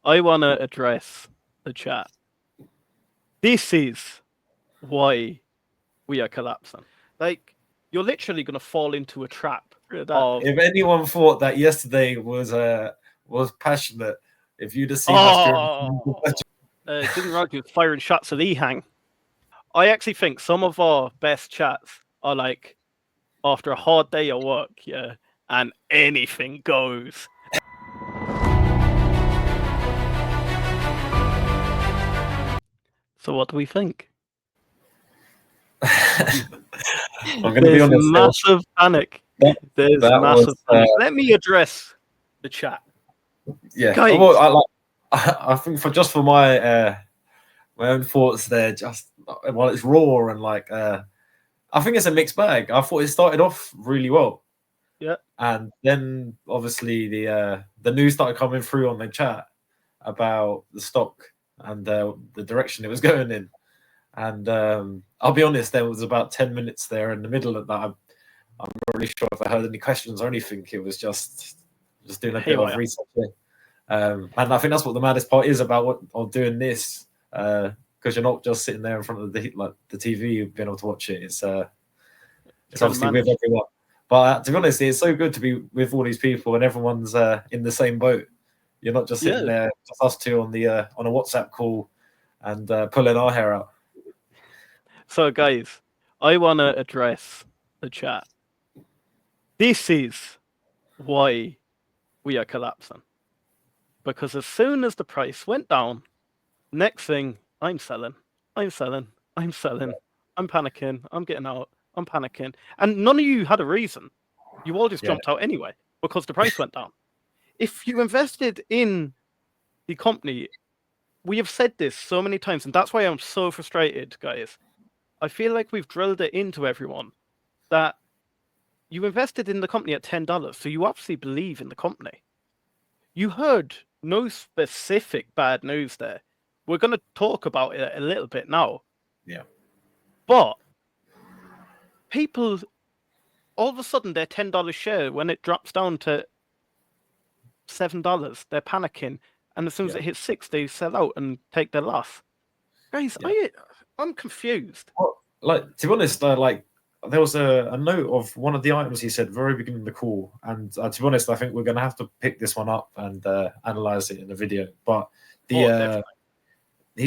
I want to address the chat. This is why we are collapsing. Like, you're literally going to fall into a trap. If anyone thought that yesterday was passionate, if you'd have seen us during didn't Roger firing shots at Ehang. I actually think some of our best chats are like after a hard day of work, yeah, and anything goes. So what do we think? I'm going to be honest. Massive panic. There's massive panic. Let me address the chat. Yeah, well, I think for my own thoughts there, just while it's raw and like I think it's a mixed bag. I thought it started off really well. Yeah. And then obviously the news started coming through on the chat about the stock and the direction it was going in. And I'll be honest, there was about 10 minutes there in the middle of that. I'm not really sure if I heard any questions or anything. It was just doing a bit of research. And I think that's what the maddest part is about doing this, because you're not just sitting there in front of the TV, you've been able to watch it. It's obviously with everyone. But to be honest, it's so good to be with all these people and everyone's in the same boat. You're not just sitting there, just us two on a WhatsApp call and pulling our hair out. So, guys, I want to address the chat. This is why we are collapsing. Because as soon as the price went down, next thing, I'm selling, I'm panicking, I'm getting out, I'm panicking. And none of you had a reason. You all just jumped out anyway because the price went down. If you invested in the company, we have said this so many times, and that's why I'm so frustrated, guys. I feel like we've drilled it into everyone that you invested in the company at $10, so you obviously believe in the company. You heard no specific bad news there. We're going to talk about it a little bit now. Yeah. But people, all of a sudden, their $10 share, when it drops down to $7, they're panicking. And as soon as it hits 6, they sell out and take their loss. Guys, I'm confused. Well, like, to be honest, there was a note of one of the items he said very beginning of the call, and to be honest, I think we're going to have to pick this one up and analyze it in the video. But he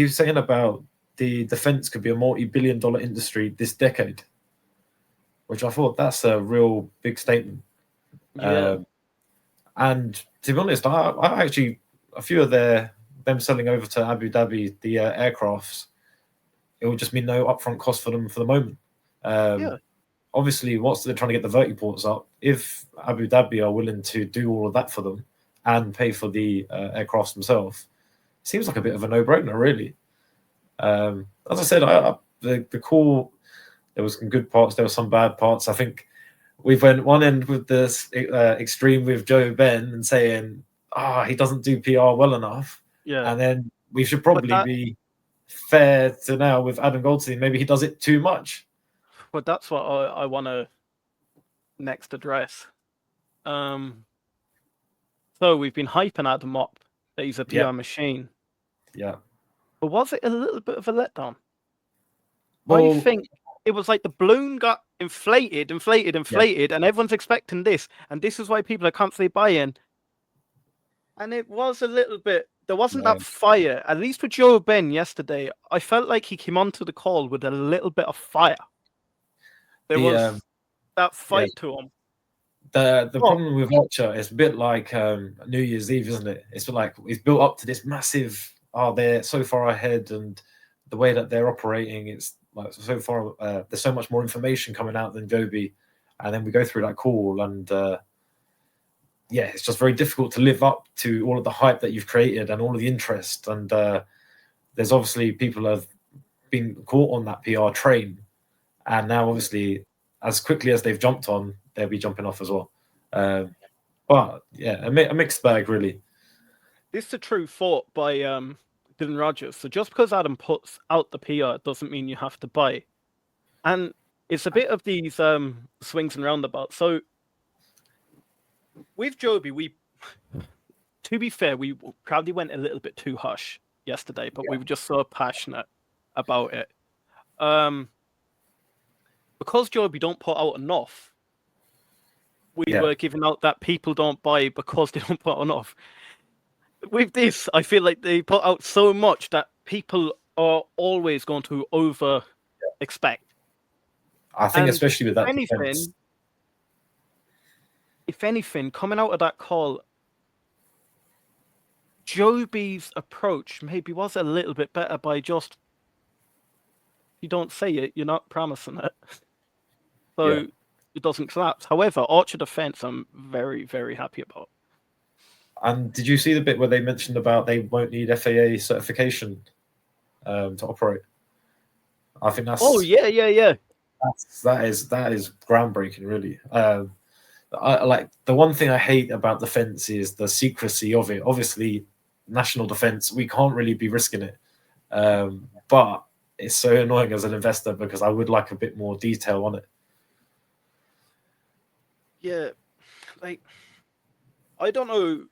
was saying about the defense could be a multi-billion-dollar industry this decade, which I thought that's a real big statement. Yeah. And to be honest, I actually a few of them selling over to Abu Dhabi the aircrafts, it would just mean no upfront cost for them for the moment. Obviously, once they're trying to get the vertiports up, if Abu Dhabi are willing to do all of that for them and pay for the aircrafts themselves, it seems like a bit of a no-brainer, really. As I said, the call, there was some good parts, there were some bad parts. I think we went one end with this extreme with Joe Ben and saying, he doesn't do PR well enough. Yeah. And then we should probably be fair to now with Adam Goldstein. Maybe he does it too much. But that's what I want to next address. So we've been hyping Adam up that he's a PR machine. Yeah. But was it a little bit of a letdown? Well, I think it was like the balloon got inflated, and everyone's expecting this. And this is why people are constantly buying. And it was a little bit, there wasn't that fire. At least with Joe Ben yesterday, I felt like he came onto the call with a little bit of fire. There was that fight to him. The problem with Archer is a bit like New Year's Eve, isn't it? It's like it's built up to this massive, they're so far ahead, and the way that they're operating, it's like so far, there's so much more information coming out than Joby. And then we go through that call, and it's just very difficult to live up to all of the hype that you've created and all of the interest. And there's obviously people have been caught on that PR train. And now, obviously, as quickly as they've jumped on, they'll be jumping off as well. But, a mixed bag, really. This is a true thought by Dylan Rogers. So just because Adam puts out the PR doesn't mean you have to buy. And it's a bit of these swings and roundabouts. So with Joby, to be fair, we probably went a little bit too hush yesterday, but we were just so passionate about it. Because Joby don't put out enough, we were giving out that people don't buy because they don't put enough. With this, I feel like they put out so much that people are always going to over expect. I think, especially with that defense. If anything, coming out of that call, Joby's approach maybe was a little bit better by just, if you don't say it, you're not promising it. So it doesn't collapse. However, Archer defense, I'm very, very happy about. And did you see the bit where they mentioned about they won't need FAA certification to operate? I think that's. Oh yeah. That is groundbreaking, really. I like the one thing I hate about defense is the secrecy of it. Obviously, national defense, we can't really be risking it. But it's so annoying as an investor because I would like a bit more detail on it. Yeah, like I don't know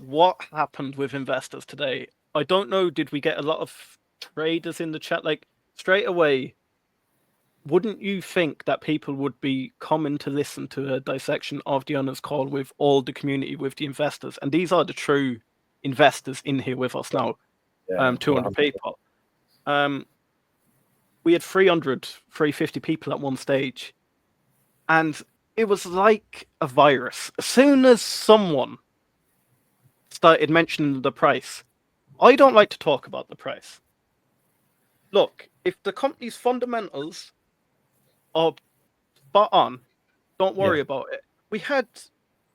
what happened with investors today. I don't know. Did we get a lot of traders in the chat? Like straight away, wouldn't you think that people would be coming to listen to a dissection of the owner's call with all the community, with the investors? And these are the true investors in here with us now. 200 people. We had 300, 350 people at one stage. And it was like a virus. As soon as someone started mentioning the price, I don't like to talk about the price. Look, if the company's fundamentals are spot on, don't worry about it. We had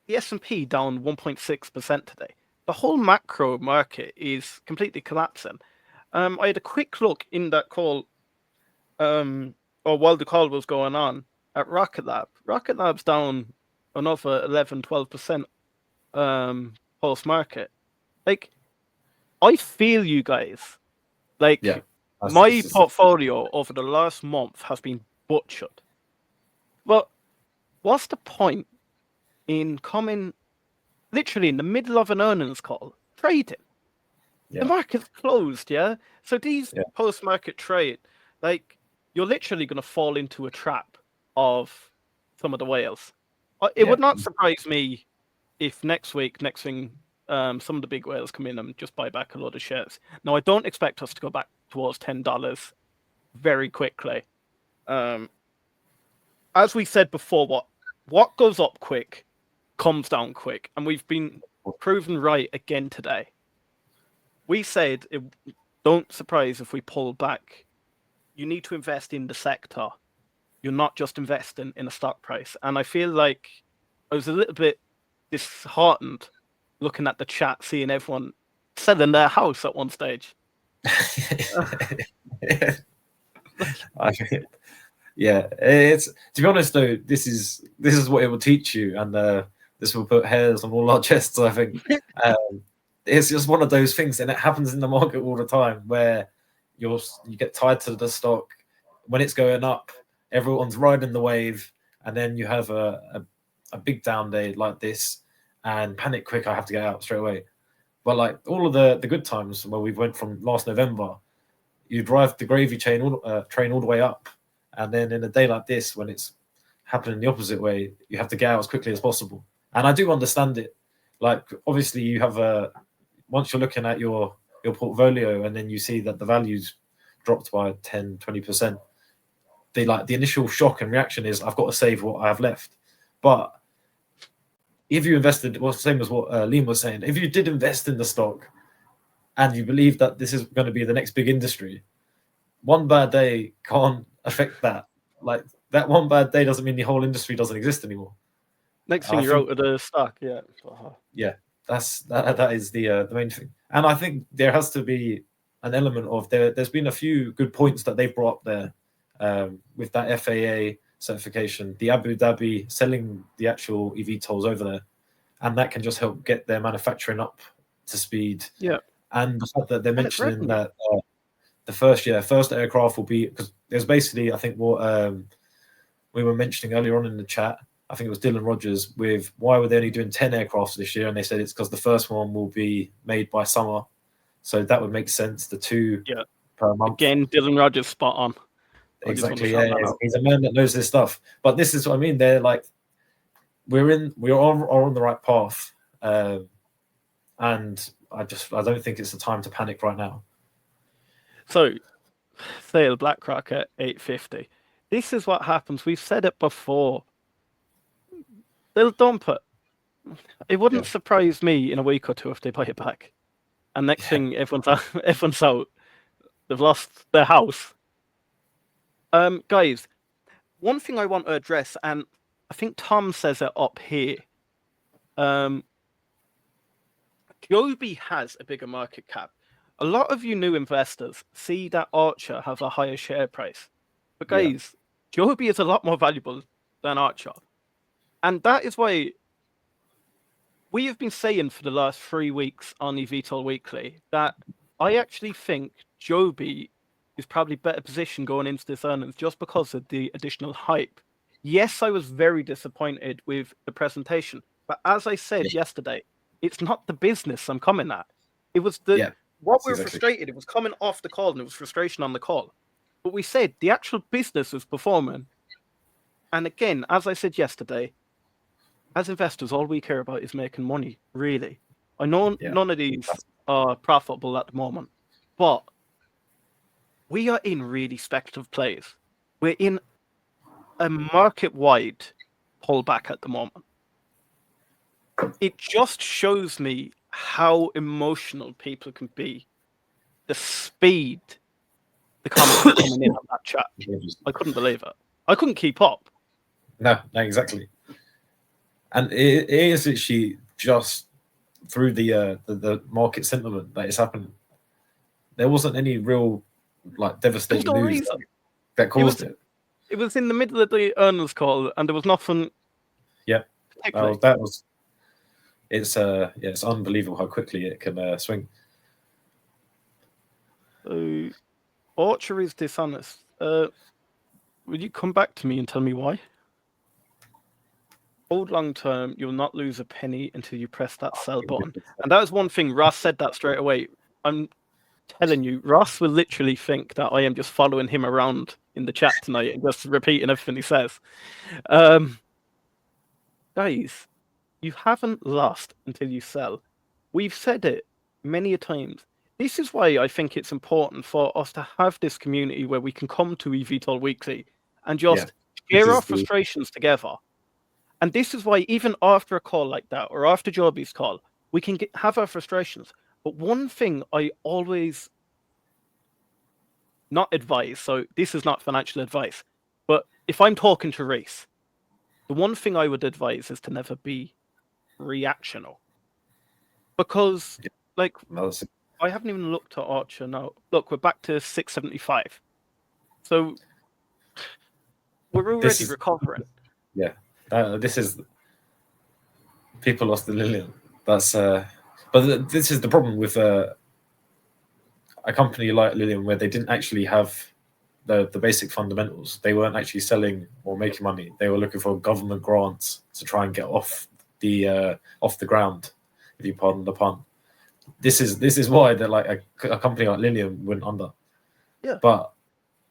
the S&P down 1.6% today. The whole macro market is completely collapsing. I had a quick look in that call, or while the call was going on, at Rocket Lab. Rocket Lab's down another 11, 12% post-market. Like, I feel you guys. Like, my portfolio over the last month has been butchered. Well, what's the point in coming literally in the middle of an earnings call, trading? The market's closed, So these post-market trade, like, you're literally going to fall into a trap of some of the whales. It would not surprise me if next thing, some of the big whales come in and just buy back a load of shares. Now, I don't expect us to go back towards $10 very quickly. As we said before, what goes up quick comes down quick, and we've been proven right again today. We said, don't surprise if we pull back. You need to invest in the sector. You're not just investing in a stock price. And I feel like I was a little bit disheartened looking at the chat, seeing everyone selling their house at one stage. It's, to be honest though, this is what it will teach you, and this will put hairs on all our chests, I think. It's just one of those things, and it happens in the market all the time where you get tied to the stock when it's going up. Everyone's riding the wave, and then you have a big down day like this, and panic quick. I have to get out straight away. But like all of the good times where we went from last November, you drive the gravy train all the way up, and then in a day like this, when it's happening the opposite way, you have to get out as quickly as possible. And I do understand it. Like obviously, you have once you're looking at your portfolio, and then you see that the value's dropped by 10, 20%. The initial shock and reaction is I've got to save what I have left. But if you invested, well, same as what Liam was saying, if you did invest in the stock and you believe that this is going to be the next big industry, one bad day can't affect that. Like that one bad day doesn't mean the whole industry doesn't exist anymore. Next thing you're out of the stock, that is the main thing. And I think there has to be an element of there's been a few good points that they've brought up there. With that FAA certification, the Abu Dhabi selling the actual eVTOLs over there, and that can just help get their manufacturing up to speed. And the fact that they're mentioning that the first aircraft will be, because there's basically, I think what we were mentioning earlier on in the chat, I think it was Dylan Rogers, with why were they only doing 10 aircrafts this year? And they said it's because the first one will be made by summer. So that would make sense, the 2 per month. Again, Dylan Rogers spot on. Exactly, yeah. He's a man that knows this stuff. But this is what I mean. They're like, we're on the right path. And I don't think it's the time to panic right now. So, sale BlackRock at 850. This is what happens. We've said it before. They'll dump it. It wouldn't surprise me in a week or two if they buy it back. And next thing, everyone's out. They've lost their house. Guys, one thing I want to address, and I think Tom says it up here. Joby has a bigger market cap. A lot of you new investors see that Archer have a higher share price. But guys, Joby is a lot more valuable than Archer. And that is why we have been saying for the last 3 weeks on eVTOL Weekly that I actually think Joby is probably better positioned going into this earnings just because of the additional hype. Yes, I was very disappointed with the presentation. But as I said yesterday, it's not the business I'm coming at. It was what we were frustrated. It was coming off the call and it was frustration on the call. But we said the actual business was performing. And again, as I said yesterday, as investors, all we care about is making money, really. I know none of these are profitable at the moment, but we are in really speculative plays. We're in a market-wide pullback at the moment. It just shows me how emotional people can be. The speed the comments are coming in on that chat. I couldn't believe it. I couldn't keep up. No, exactly. And it is actually just through the market sentiment that is happening. There wasn't any real devastating news that caused it. It was in the middle of the earnings call, and there was nothing. Yeah, it's unbelievable how quickly it can swing. So, Archer is dishonest. Will you come back to me and tell me why? Hold long term, you'll not lose a penny until you press that sell button. And that was one thing. Ross said that straight away. I'm telling you, Ross will literally think that I am just following him around in the chat tonight and just repeating everything he says. Guys, you haven't lost until you sell. We've said it many a times. This is why I think it's important for us to have this community where we can come to eVTOL Weekly and just share our frustrations together. And this is why even after a call like that, or after Joby's call, we can have our frustrations. But one thing I always not advise, so this is not financial advice, but if I'm talking to Reese, the one thing I would advise is to never be reactional. Because, I haven't even looked at Archer now. Look, we're back to 675. So, we're already recovering. Yeah. This is people lost the Lilium. But this is the problem with a company like Lilium, where they didn't actually have the basic fundamentals. They weren't actually selling or making money. They were looking for government grants to try and get off the ground, if you pardon the pun. This is why that a company like Lilium went under. Yeah. But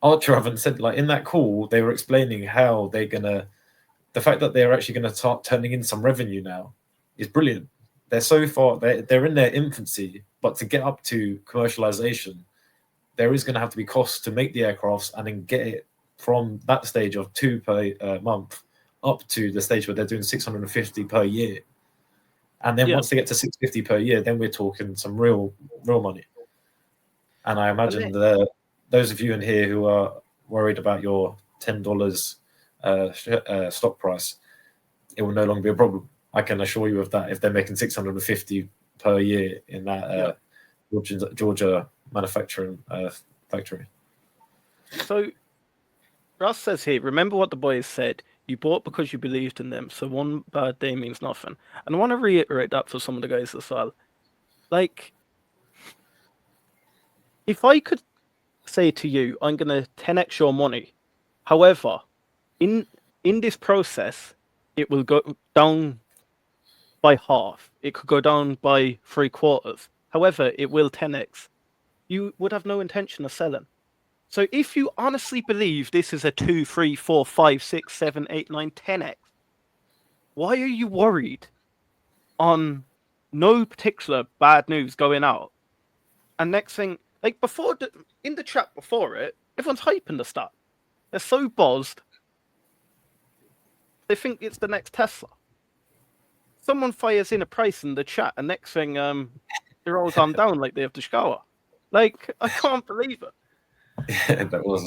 Archer haven't said, in that call they were explaining how they're gonna. The fact that they're actually going to start turning in some revenue now is brilliant. They're so far, they're in their infancy, but to get up to commercialization, there is going to have to be costs to make the aircrafts and then get it from that stage of 2 per month up to the stage where they're doing 650 per year. And then once they get to 650 per year, then we're talking some real money. And I imagine those of you in here who are worried about your $10 stock price, it will no longer be a problem. I can assure you of that. If they're making 650 per year in that Georgia manufacturing factory. So Ross says here, remember what the boys said. You bought because you believed in them. So one bad day means nothing. And I want to reiterate that for some of the guys as well. If I could say to you, I'm going to 10x your money. However, in this process, it will go down by half. It could go down by 3/4. However, it will 10x. You would have no intention of selling. So if you honestly believe this is a 2, 3, 4, 5, 6, 7, 8, 9, 10x, why are you worried on no particular bad news going out? And next thing, like in the chat before it, everyone's hyping the stat. They're so buzzed. They think it's the next Tesla. Someone fires in a price in the chat, and next thing, they're all gone down like they have to shower. Like, I can't believe it. That was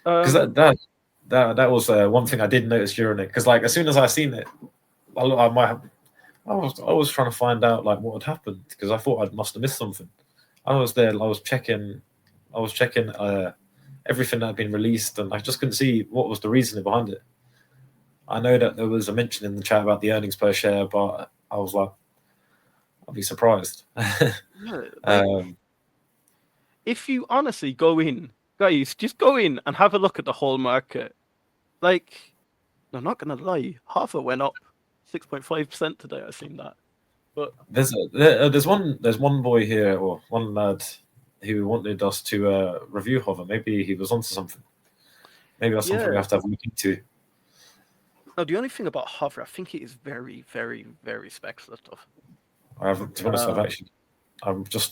because that was one thing I did notice during it. Because like as soon as I seen it, I was trying to find out like what had happened because I thought I must have missed something. I was there. I was checking everything that had been released, and I just couldn't see what was the reasoning behind it. I know that there was a mention in the chat about the earnings per share, but I was like, I'd be surprised. If you honestly go in, guys, just go in and have a look at the whole market. Like, I'm not gonna lie, half it went up 6.5% today. I've seen that. But there's one boy here or one lad who wanted us to review Hover. Maybe he was onto something. Maybe that's something we have to have a look into. No, the only thing about Hover, I think it is very, very, very speculative. I haven't, to be honest,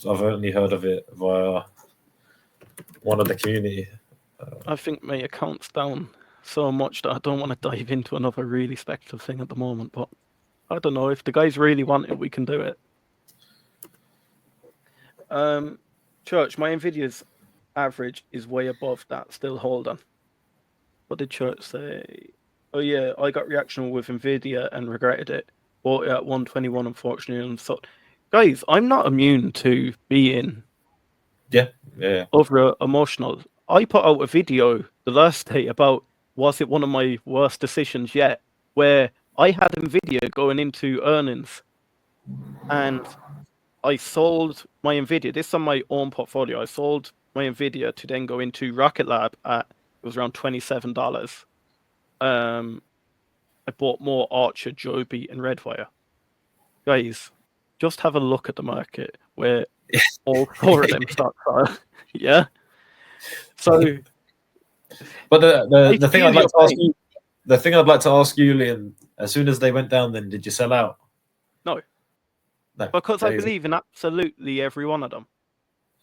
I've only heard of it via one of the community. I think my account's down so much that I don't want to dive into another really speculative thing at the moment. But I don't know, if the guys really want it, we can do it. Church, my Nvidia's average is way above that. Still hold on. What did Church say? Oh yeah, I got reactional with Nvidia and regretted it. Bought it at 121, unfortunately. And so, guys, I'm not immune to being over emotional. I put out a video the last day about was it one of my worst decisions yet, where I had Nvidia going into earnings, and I sold my Nvidia. This is on my own portfolio. I sold my Nvidia to then go into Rocket Lab at, it was around $27. I bought more Archer, Joby, and Redwire. Guys, just have a look at the market where all four of them stocks are. Yeah. So, but the thing I'd like to ask you, Liam, as soon as they went down, then did you sell out? No, because I believe in absolutely every one of them.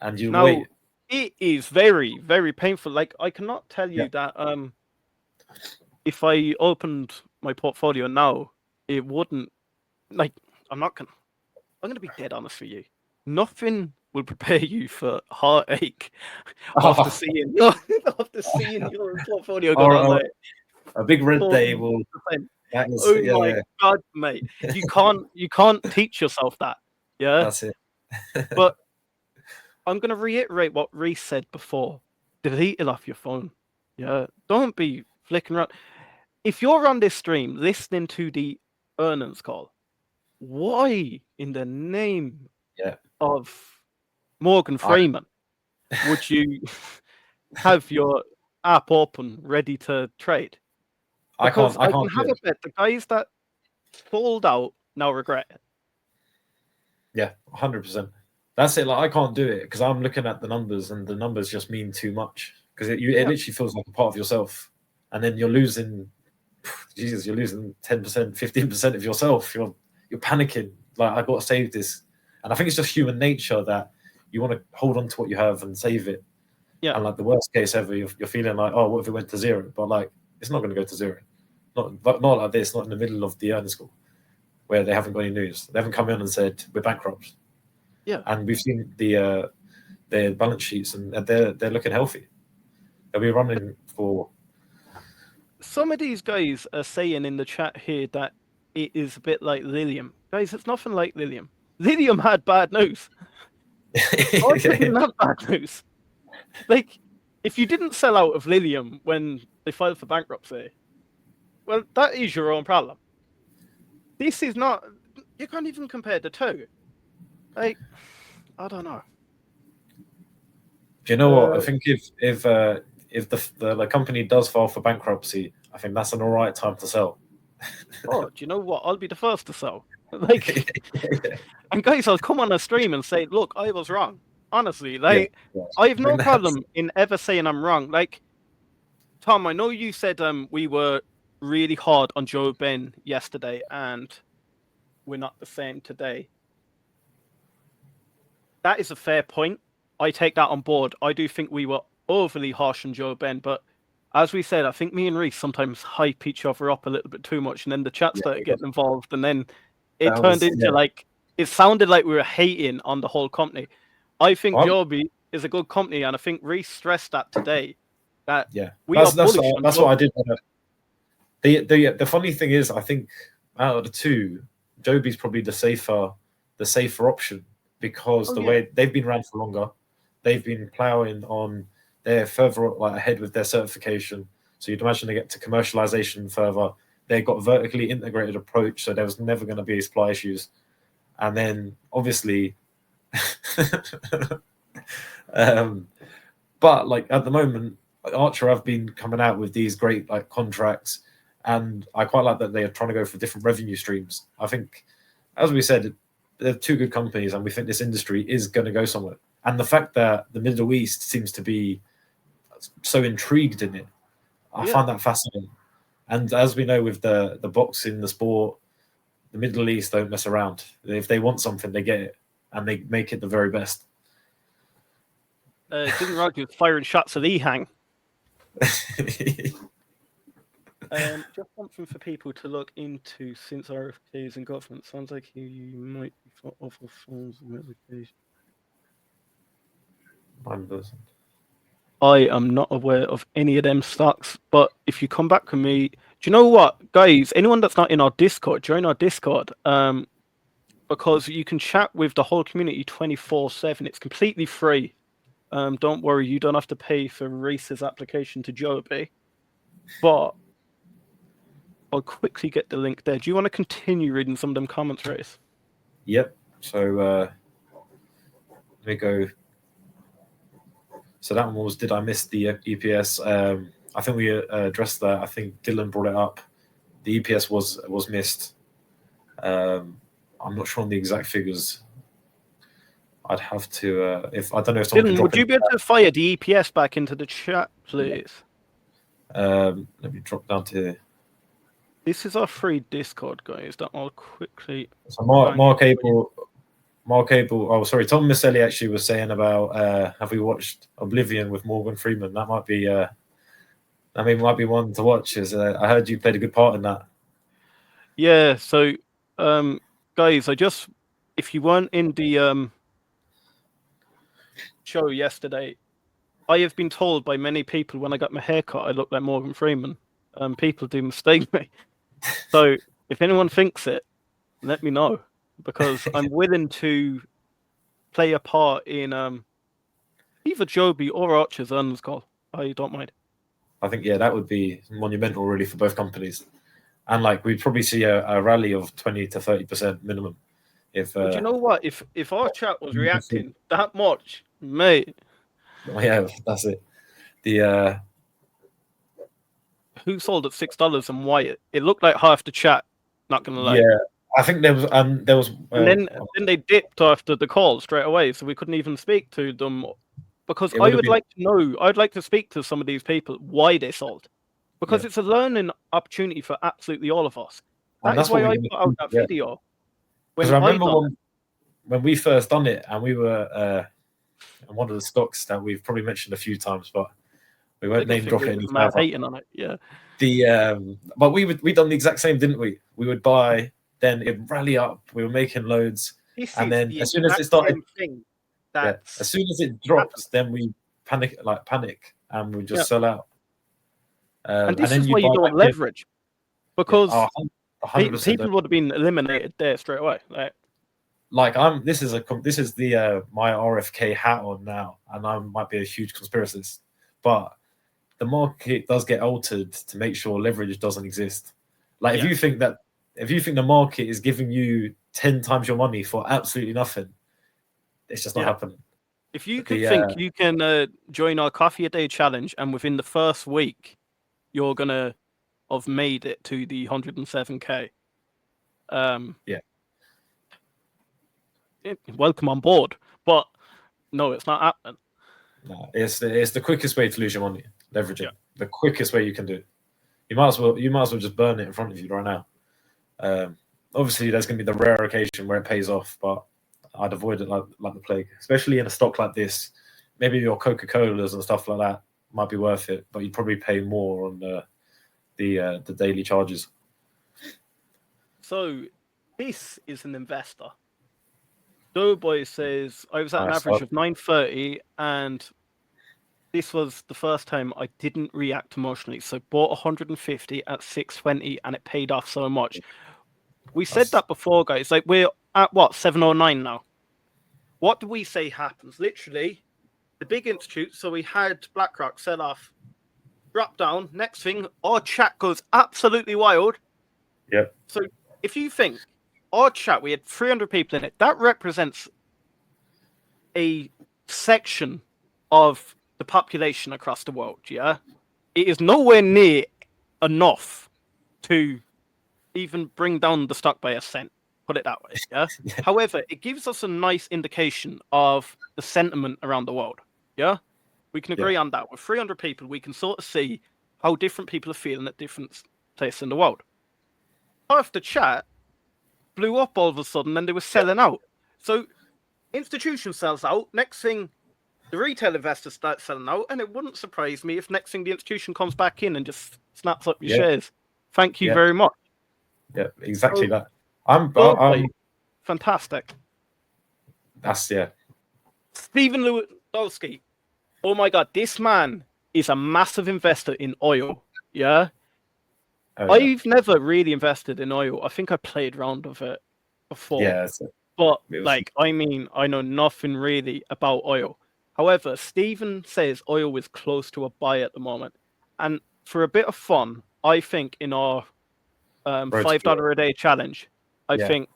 And you wait. It is very, very painful. Like, I cannot tell you that if I opened my portfolio now, it wouldn't, like, I'm gonna be dead honest with you. Nothing will prepare you for heartache after seeing your portfolio go down like a big red day will. My God, mate! You can't teach yourself that. Yeah, that's it. But I'm gonna reiterate what Reese said before: delete it off your phone. Yeah, don't be flicking around. If you're on this stream listening to the earnings call, why in the name of Morgan Freeman would you have your app open ready to trade? Because I can have a bet the guys that sold out now regret it. Yeah, 100%. That's it. Like, I can't do it because I'm looking at the numbers, and the numbers just mean too much because it literally feels like a part of yourself, and then you're losing. Jesus, you're losing 10%, 15% of yourself. You're panicking. Like, I got to save this, and I think it's just human nature that you want to hold on to what you have and save it. Yeah. And like the worst case ever, you're feeling like, oh, what if it went to zero? But like, it's not going to go to zero. Not like this. Not in the middle of the earnings call, where they haven't got any news. They haven't come in and said we're bankrupt. Yeah. And we've seen their balance sheets, and they're looking healthy. They'll be running for. Some of these guys are saying in the chat here that it is a bit like Lilium. Guys, it's nothing like Lilium. Lilium had bad news. Archer didn't have bad news. Like, if you didn't sell out of Lilium when they filed for bankruptcy, well, that is your own problem. This is not. You can't even compare the two. Like, I don't know. Do you know what? I think if the company does file for bankruptcy, I think that's an all right time to sell. Oh, do you know what? I'll be the first to sell. Like, and guys, I'll come on a stream and say, look, I was wrong. Honestly, like, I have no problem in ever saying I'm wrong. Like, Tom, I know you said we were really hard on Joe Ben yesterday, and we're not the same today. That is a fair point. I take that on board. I do think we were overly harsh on Joe Ben, but as we said, I think me and Reese sometimes hype each other up a little bit too much, and then the chat started getting involved, and then it turned into like, it sounded like we were hating on the whole company. I think Joby is a good company, and I think Reese stressed that today. That that's what I did. The funny thing is, I think out of the two, Joby's probably the safer option, because the way they've been around for longer, they've been ploughing on, they're further ahead with their certification. So you'd imagine they get to commercialization further. They've got a vertically integrated approach, so there was never going to be supply issues. And then obviously, but like at the moment, Archer have been coming out with these great like contracts, and I quite like that they are trying to go for different revenue streams. I think, as we said, they're two good companies, and we think this industry is going to go somewhere. And the fact that the Middle East seems to be so intrigued in it, I find that fascinating. And as we know with the boxing, the sport, the Middle East don't mess around. If they want something, they get it, and they make it the very best. Didn't Rogers firing shots at Ehang? Just something for people to look into since RFKs and government. Sounds like you might be for other forms of medication. I am not aware of any of them stocks, but if you come back with me, do you know what, guys? Anyone that's not in our Discord, join our Discord. Because you can chat with the whole community 24/7. It's completely free. Don't worry, you don't have to pay for Reese's application to Joby. But I'll quickly get the link there. Do you want to continue reading some of them comments, Reese? Yep. So let me go. So that one was, did I miss the EPS? I think we addressed that. I think Dylan brought it up. The EPS was missed. I'm not sure on the exact figures. I'd have to, if I don't know if someone Dylan, would you be able to fire the EPS back into the chat, please? Let me drop down to. This is our free Discord, guys. That I'll quickly. So Mark Abel. Oh, sorry. Tom Misselli actually was saying about have we watched Oblivion with Morgan Freeman? That might be. Might be one to watch. As I heard you played a good part in that. Yeah. So, guys, if you weren't in the show yesterday, I have been told by many people when I got my haircut I look like Morgan Freeman. People do mistake me. So if anyone thinks it, let me know, because I'm willing to play a part in either Joby or Archer's earnings call. I don't mind. I think that would be monumental, really, for both companies, and like we'd probably see a rally of 20 to 30% minimum. But you know what? If our chat was reacting that much, mate. Yeah, that's it. The who sold at $6 and why? It looked like half the chat. Not gonna lie. Yeah, I think there was. And then they dipped after the call straight away, so we couldn't even speak to them. Because I would like to know. I'd like to speak to some of these people why they sold, because it's a learning opportunity for absolutely all of us. That's why I put out that video. Because I remember when we first done it, and we were on one of the stocks that we've probably mentioned a few times, but we won't name drop any. Hating on it, yeah. But we done the exact same, didn't we? We would buy, then it'd rally up. We were making loads, and then as soon as it started, as soon as it drops, then we panic, and we just sell out. And this is why you don't leverage, because people would have been eliminated there straight away. This is the my RFK hat on now, and I might be a huge conspiracist, but the market does get altered to make sure leverage doesn't exist. If you think the market is giving you 10 times your money for absolutely nothing, it's just not happening. If you think you can join our coffee a day challenge, and within the first week, you're gonna have made it to the 107k. Yeah. Welcome on board, but no, it's not happening. No, it's the quickest way to lose your money, leveraging. Yeah. The quickest way you can do it. You might as well just burn it in front of you right now. Obviously, there's going to be the rare occasion where it pays off, but I'd avoid it like the plague, especially in a stock like this. Maybe your Coca-Colas and stuff like that might be worth it, but you'd probably pay more on the daily charges. So this is an investor. Doughboy says I was at an average of 930, and this was the first time I didn't react emotionally. So bought 150 at 620, and it paid off so much. We said that before, guys. Like, we're at what, 709 now? What do we say happens? Literally, the big institute. So we had BlackRock sell off, drop down. Next thing, our chat goes absolutely wild. Yep. So if you think our chat, we had 300 people in it. That represents a section of the population across the world. Yeah, it is nowhere near enough to even bring down the stock by a cent. Put it that way. Yeah. However, it gives us a nice indication of the sentiment around the world. Yeah, we can agree on that. With 300 people, we can sort of see how different people are feeling at different places in the world. Half the chat blew up all of a sudden, and they were selling out. So institution sells out. Next thing, the retail investors start selling out, and it wouldn't surprise me if next thing the institution comes back in and just snaps up your shares. Thank you very much. Yeah, exactly that. I'm fantastic. That's Stephen Lewandowski. Oh my God, this man is a massive investor in oil. Yeah. I've never really invested in oil. I think I played around with it before. Yeah. But I know nothing really about oil. However, Stephen says oil is close to a buy at the moment. And for a bit of fun, I think in our $5 a day challenge, I think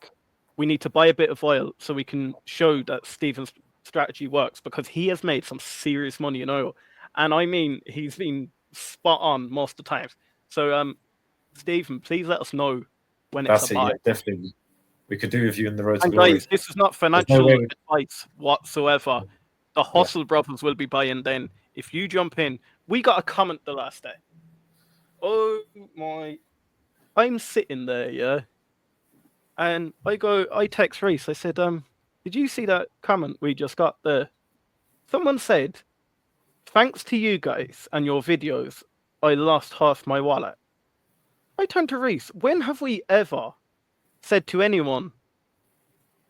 we need to buy a bit of oil so we can show that Stephen's strategy works, because he has made some serious money in oil. And I mean, he's been spot on most of the times. So, Stephen, please let us know when it's a buy. Definitely. We could do with you in the road to and glory. Guys, this is not financial advice whatsoever. The Hustle Brothers will be buying then. If you jump in, we got a comment the last day. Oh my. I'm sitting there, yeah. And I text Reese. I said, did you see that comment we just got there? Someone said, thanks to you guys and your videos, I lost half my wallet. I turned to Reese. When have we ever said to anyone,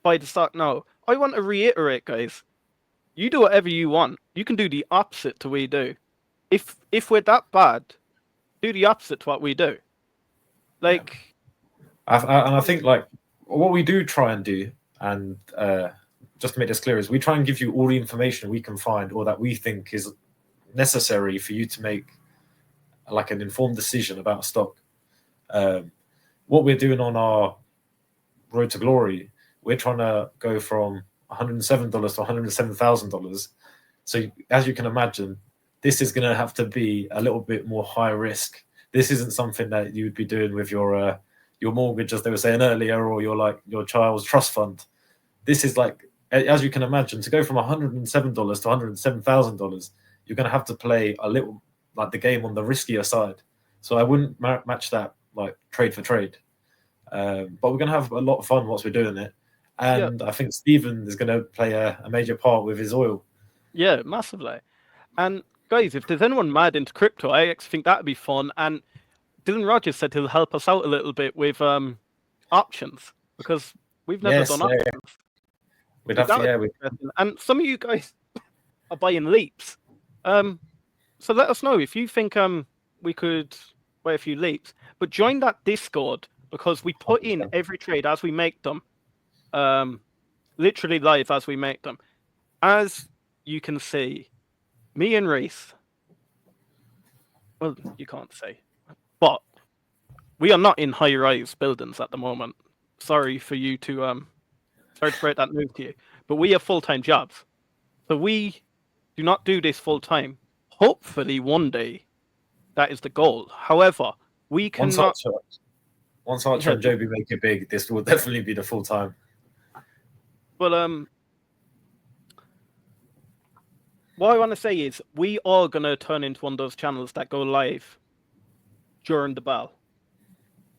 buy the stock now? I want to reiterate, guys. You do whatever you want. You can do the opposite to what we do. If we're that bad, do the opposite to what we do. Like, I think like what we do try and do, and just to make this clear, is we try and give you all the information we can find or that we think is necessary for you to make like an informed decision about a stock. What we're doing on our road to glory, we're trying to go from $107 to $107,000. So as you can imagine, this is going to have to be a little bit more high risk. This isn't something that you would be doing with your mortgage, as they were saying earlier, or your child's trust fund. This is like, as you can imagine, to go from $107 to $107,000, you're going to have to play a little like the game on the riskier side. So I wouldn't match that like trade for trade. But we're going to have a lot of fun whilst we're doing it. And I think Stephen is going to play a major part with his oil. Yeah, massively. And guys, if there's anyone mad into crypto, I think that'd be fun. And Dylan Rogers said he'll help us out a little bit with options, because we've never done options. We'd have to, And some of you guys are buying leaps. So let us know if you think we could buy a few leaps. But join that Discord, because we put in every trade as we make them. Literally live as we make them. As you can see, me and Reese, well, you can't say, but we are not in high-rise buildings at the moment. Sorry for you to sorry to break that news to you, but we have full-time jobs, so we do not do this full-time. Hopefully one day that is the goal. However, We Once cannot. Archer and Joby make it big, this will definitely be the full time. Well, what I want to say is we are gonna turn into one of those channels that go live during the bell,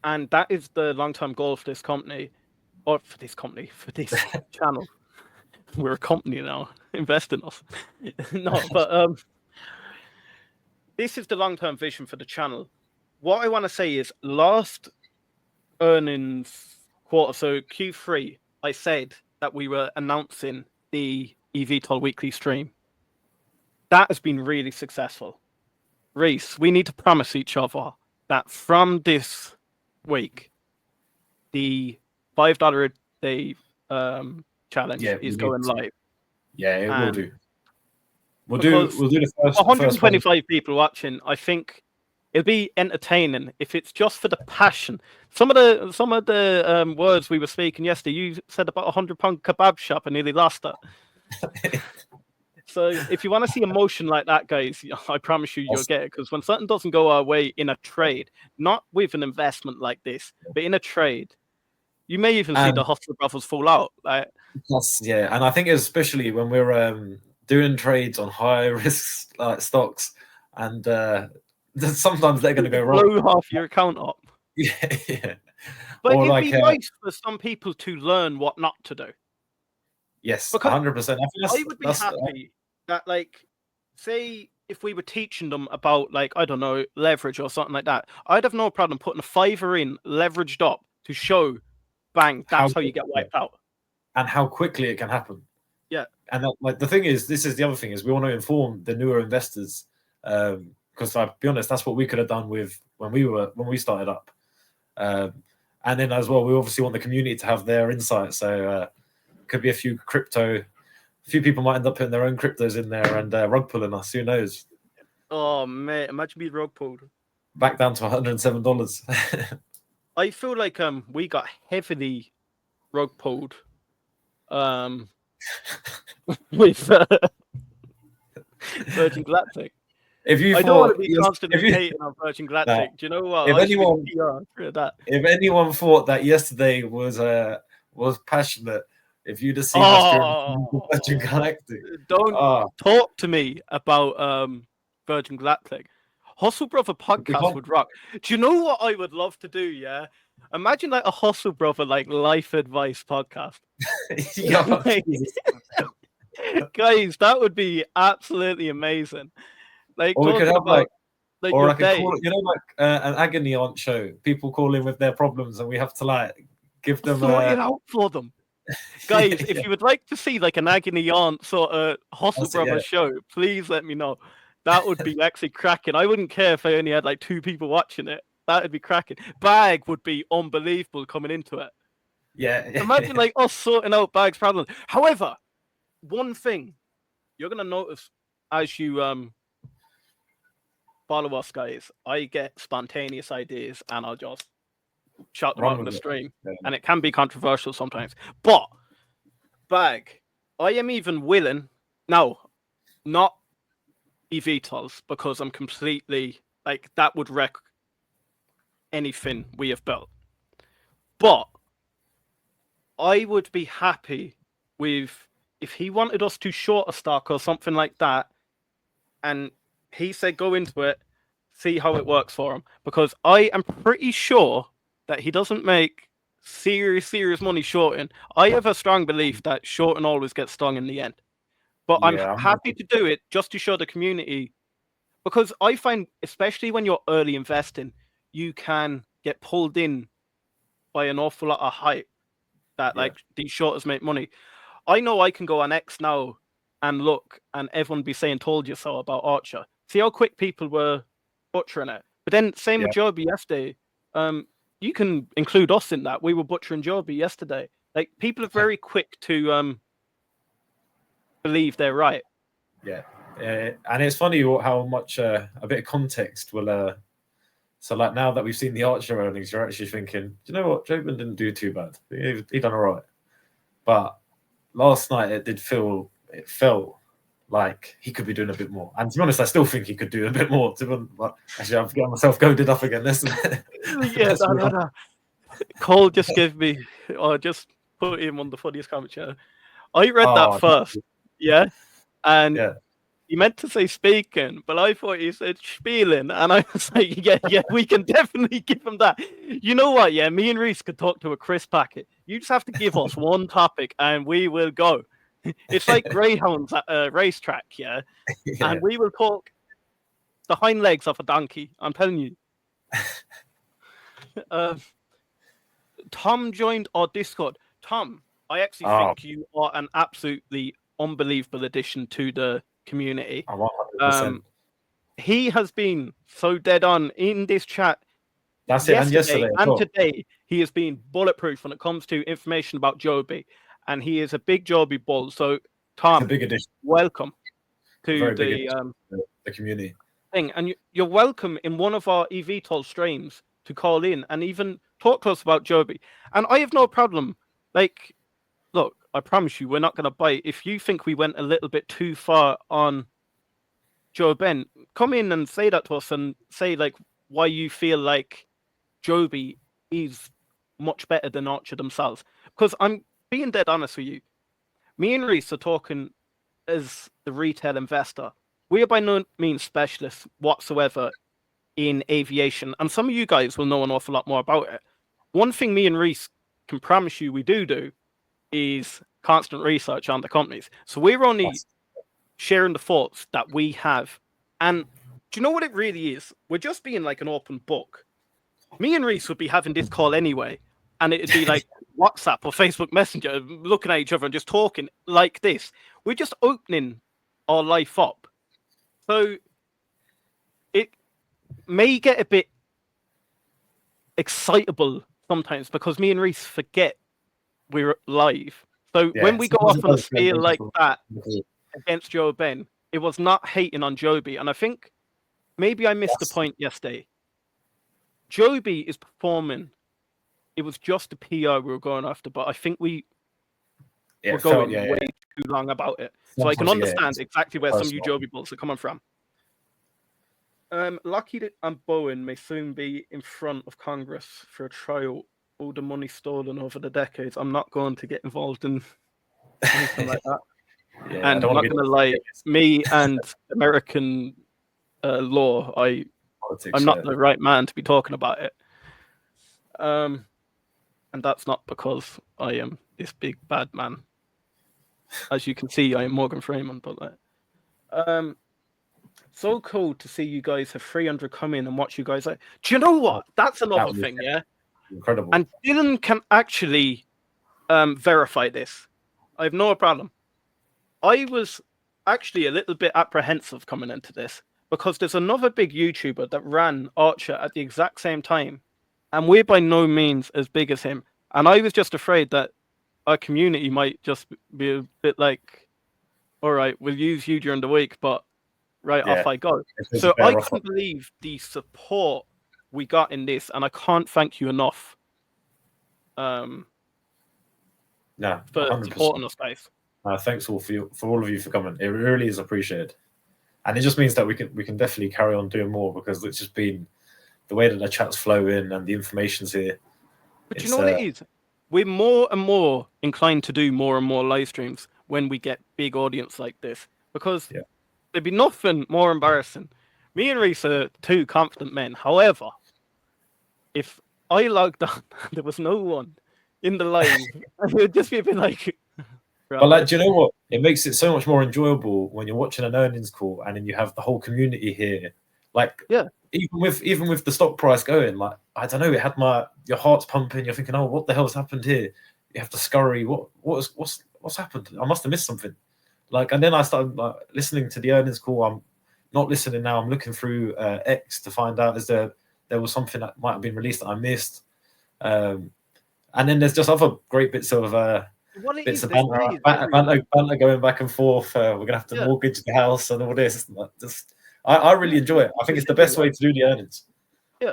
and that is the long-term goal for this company, for this channel. We're a company now. Invest in us. No, but this is the long-term vision for the channel. What I want to say is last earnings quarter, so Q3, I said that we were announcing the eVTOL weekly stream. That has been really successful. Reese, we need to promise each other that from this week, the $5 a day challenge is going live. Yeah, it will do. We'll do the first 125 people watching. I think it'll be entertaining if it's just for the passion. Some of the words we were speaking yesterday, you said about a £100 kebab shop and nearly lost it. So if you want to see emotion like that, guys, I promise you'll get it. Because when something doesn't go our way in a trade, not with an investment like this, but in a trade, you may even see the Hustler Brothers fall out. Yeah, and I think especially when we're doing trades on high risk stocks, and sometimes they're going to go wrong. Blow half your account up. Yeah. But it'd be nice for some people to learn what not to do. Yes, 100%. I would be happy that, like, say if we were teaching them about, like, I don't know, leverage or something like that, I'd have no problem putting a $5 in leveraged up to show, bang, that's how you get wiped out. And how quickly it can happen. Yeah. And the thing is, this is the other thing, is we want to inform the newer investors, because I'll be honest, that's what we could have done with when we started up. And then as well, we obviously want the community to have their insight. So could be a few people might end up putting their own cryptos in there and rug pulling us. Who knows? Oh man, imagine being rug pulled. Back down to $107. I feel like we got heavily rug pulled with Virgin Galactic. I don't want to be constantly hating on Virgin Galactic. Do you know what? If anyone thought that yesterday was passionate, if you'd have seen us during Virgin Galactic. Don't talk to me about Virgin Galactic. Hustle Brother podcast would rock. Do you know what I would love to do? Yeah, imagine like a Hustle Brother like life advice podcast. Guys, that would be absolutely amazing. Like, or we could have like or I could call it, like an agony aunt show. People call in with their problems, and we have to like give them sort it out for them. Guys, if you would like to see like an agony aunt sort of Hustle Brother show, please let me know. That would be actually cracking. I wouldn't care if I only had like 2 people watching it. That would be cracking. Bag would be unbelievable coming into it. Yeah. Imagine like us sorting out Bag's problems. However, one thing you're gonna notice as you follow us, guys, I get spontaneous ideas and I'll just shout them out on the stream. And it can be controversial sometimes. But Bag, I am even willing now, not eVTOLs, because I'm completely like that would wreck anything we have built. But I would be happy with if he wanted us to short a stock or something like that, and he said go into it, see how it works for him, because I am pretty sure that he doesn't make serious money shorting. I have a strong belief that shorting always gets stung in the end. But I'm happy to do it just to show the community, because I find, especially when you're early investing, you can get pulled in by an awful lot of hype that like these shorters make money. I know I can go on X now and look, and everyone be saying "told you so" about Archer. See how quick people were butchering it. But then same with Joby yesterday. You can include us in that. We were butchering Joby yesterday. Like, people are very quick to believe they're right. Yeah, and it's funny how much a bit of context will. So, like, now that we've seen the Archer earnings, you're actually thinking, do you know what? Jobin didn't do too bad. He done all right. But last night it felt like he could be doing a bit more. And to be honest, I still think he could do a bit more. But actually, I'm getting myself goaded up again. Yeah, no. Cole just gave me, or just put him on the funniest comment chair. I read that first, yeah, and he meant to say speaking, but I thought he said spielen, and I was like, yeah, we can definitely give him that. You know what? Yeah, me and Reese could talk to a crisp packet. You just have to give us one topic, and we will go. It's like greyhounds at a racetrack, yeah, and we will talk the hind legs of a donkey. I'm telling you. Tom joined our Discord. Tom, I actually think you are an absolutely unbelievable addition to the community. He has been so dead on in this chat. That's it. And yesterday and today, he has been bulletproof when it comes to information about Joby, and he is a big Joby bull. So, Tom, big addition. Welcome to the community thing, and you're welcome in one of our eVTOL streams to call in and even talk to us about Joby. And I have no problem. Like, look, I promise you, we're not going to bite. If you think we went a little bit too far on Joe Ben, come in and say that to us and say like why you feel like Joby is much better than Archer themselves. Because I'm being dead honest with you. Me and Reese are talking as the retail investor. We are by no means specialists whatsoever in aviation, and some of you guys will know an awful lot more about it. One thing me and Reese can promise you we do is constant research on the companies. So we're only sharing the thoughts that we have. And do you know what it really is? We're just being like an open book. Me and Reese would be having this call anyway, and it'd be like WhatsApp or Facebook Messenger, looking at each other and just talking like this. We're just opening our life up. So it may get a bit excitable sometimes because me and Reese forget we're live. So when we go off on a spiel like that against Joe Ben, it was not hating on Joby. And I think maybe I missed the point yesterday. Joby is performing. It was just the PR we were going after, but I think we were going way too long about it. So I can understand exactly where some of you Joby bulls are coming from. Lockheed and Boeing may soon be in front of Congress for a trial. All the money stolen over the decades. I'm not going to get involved in anything like that. And I'm not going to lie. Me and American law, I'm not the right man to be talking about it. And that's not because I am this big bad man. As you can see, I am Morgan Freeman. But so cool to see you guys have 300 come in and watch you guys. Do you know what? That's another thing, yeah? Incredible. And Dylan can actually verify this. I have no problem. I was actually a little bit apprehensive coming into this because there's another big YouTuber that ran Archer at the exact same time, and we're by no means as big as him. And I was just afraid that our community might just be a bit like, all right, we'll use you during the week, but off I go. So I couldn't believe the support we got in this, and I can't thank you enough for 100%. supporting us, guys. Thanks all for all of you for coming. It really is appreciated, and it just means that we can definitely carry on doing more because it's just been the way that the chats flow in and the information's here. But you know what it is? We're more and more inclined to do more and more live streams when we get big audience like this because there'd be nothing more embarrassing. Me and Reese are two confident men. However, if I logged on, there was no one in the live, it would just be a bit like. But like, do you know what? It makes it so much more enjoyable when you're watching an earnings call and then you have the whole community here. Like, even with the stock price going, like I don't know, it had your heart's pumping. You're thinking, oh, what the hell's happened here? You have to scurry. What's happened? I must have missed something. Like, and then I started listening to the earnings call. I'm not listening now. I'm looking through X to find out there was something that might have been released that I missed. And then there's just other great bits of bits of banter going back and forth. We're gonna have to mortgage the house and all this. I really enjoy it. I think it's the best way to do the earnings. Yeah,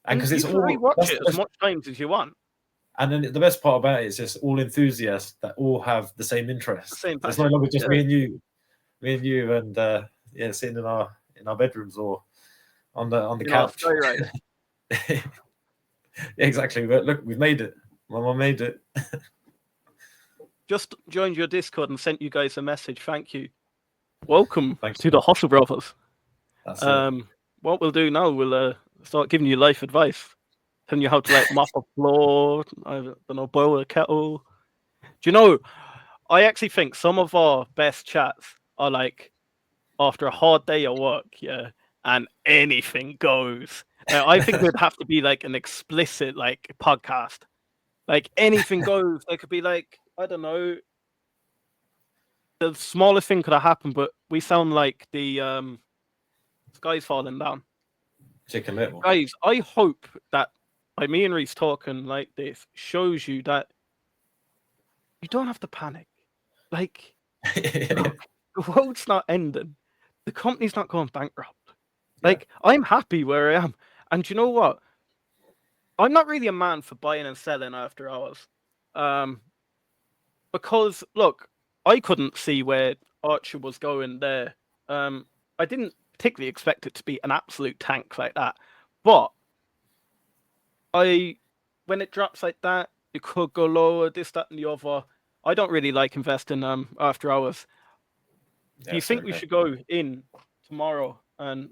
and because it's all rewatch it as much times as you want. And then the best part about it is just all enthusiasts that all have the same interests. It's no longer just me and you. Me and you, and sitting in our bedrooms or on the You couch. know, right. Yeah, exactly. But look, we've made it. My mum made it. Just joined your Discord and sent you guys a message. Thank you. Welcome Thanks, to the Hustle Brothers. That's it. What we'll do now, we'll start giving you life advice, telling you how to like mop a floor, I don't know, boil a kettle. Do you know? I actually think some of our best chats are like after a hard day of work, yeah, and anything goes. I think there'd have to be like an explicit like podcast, like anything goes. There could be like, I don't know, the smallest thing could have happened, but we sound like the sky's falling down. Chicken Little. Guys, I hope that by me and Reese talking like this shows you that you don't have to panic. Like, look, the world's not ending. The company's not going bankrupt. Like, I'm happy where I am. And you know what? I'm not really a man for buying and selling after hours. Because, look, I couldn't see where Archer was going there. I didn't particularly expect it to be an absolute tank like that. But when it drops like that, it could go lower, this, that, and the other. I don't really like investing after hours. Do you think we should go in tomorrow and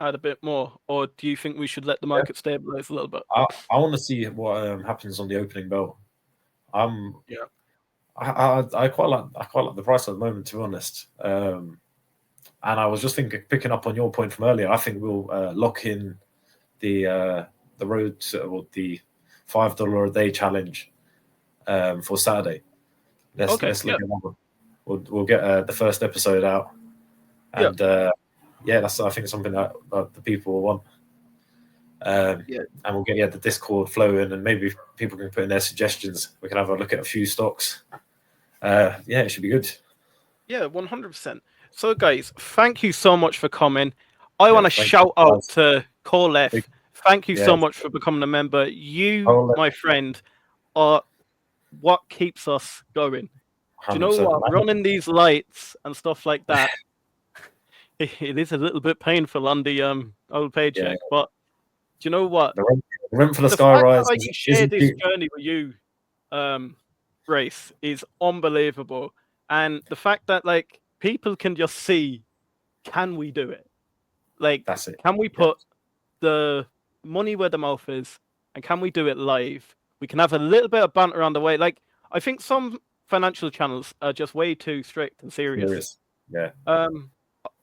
add a bit more, or do you think we should let the market stabilize a little bit? I want to see what happens on the opening bell. I quite like the price at the moment, to be honest. And I was just picking up on your point from earlier. I think we'll lock in the road to the $5 a day challenge for Saturday. Let's look at that. We'll get the first episode out, and that's I think something that the people will want. And we'll get the Discord flowing, and maybe people can put in their suggestions. We can have a look at a few stocks. It should be good. Yeah, 100%. So, guys, thank you so much for coming. I want to shout out to Colef. Thank you so much for becoming a member. You, my friend, are what keeps us going. Do you know what? Running these lights and stuff like that, it is a little bit painful on the old paycheck. But do you know what? The rent for the skyrise. I can share this journey with you, Race, is unbelievable. And the fact that like people can just see, can we do it? Like, that's it. Can we put the money where the mouth is, and can we do it live? We can have a little bit of banter on the way. Like, I think some financial channels are just way too strict and serious. Yeah.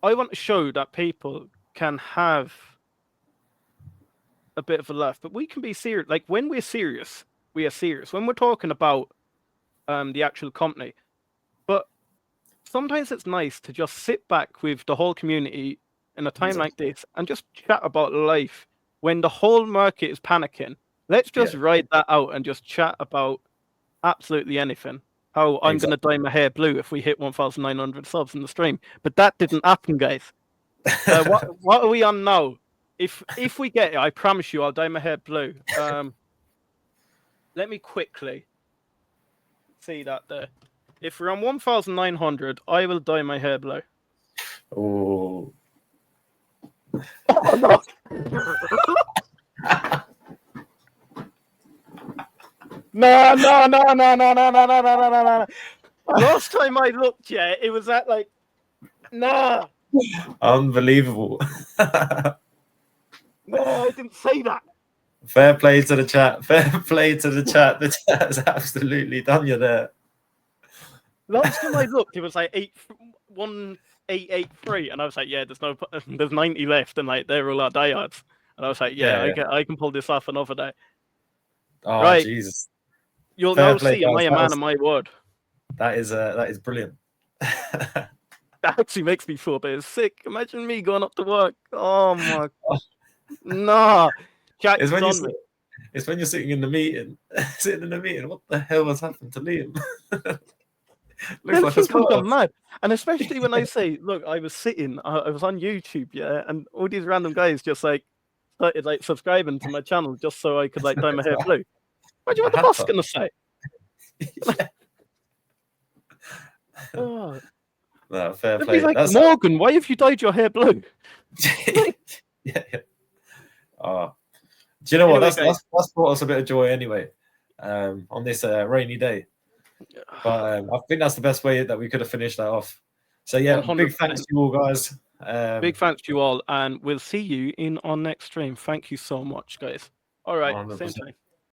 I want to show that people can have a bit of a laugh, but we can be serious. Like, when we're serious, we are serious. When we're talking about the actual company, but sometimes it's nice to just sit back with the whole community in a time like this and just chat about life when the whole market is panicking. Let's just ride that out and just chat about absolutely anything. How I'm going to dye my hair blue if we hit 1,900 subs in the stream. But that didn't happen, guys. What are we on now? If we get it, I promise you I'll dye my hair blue. Let me quickly see that there. If we're on 1,900, I will dye my hair blue. Oh. Oh no. No. Last time I looked, it was at like, nah. Unbelievable. No, I didn't say that. Fair play to the chat. Fair play to the chat. The chat has absolutely done you there. Last time I looked, it was like 1883, and I was like, there's 90 left, and like they're all our diehards. And I was like, I can pull this off another day. Oh, right. Jesus. You'll now see, am I a man of my word? That is brilliant. That actually makes me feel a bit sick. Imagine me going up to work. Oh my god. Nah. It's when you're sitting in the meeting. What the hell has happened to Liam? Looks like I'm mad. And especially when I say, look, I was sitting, I was on YouTube, and all these random guys just like started like subscribing to my channel just so I could like dye my hair blue. Imagine what the boss gonna say. No, fair They'd play. be like, That's Morgan, why have you dyed your hair blue? yeah. Oh. Do you know what? Anyway, That's brought us a bit of joy anyway, on this rainy day. But I think that's the best way that we could have finished that off. So yeah, 100%. big thanks to you all, guys. Big thanks to you all, and we'll see you in our next stream. Thank you so much, guys. All right, 100%. same time.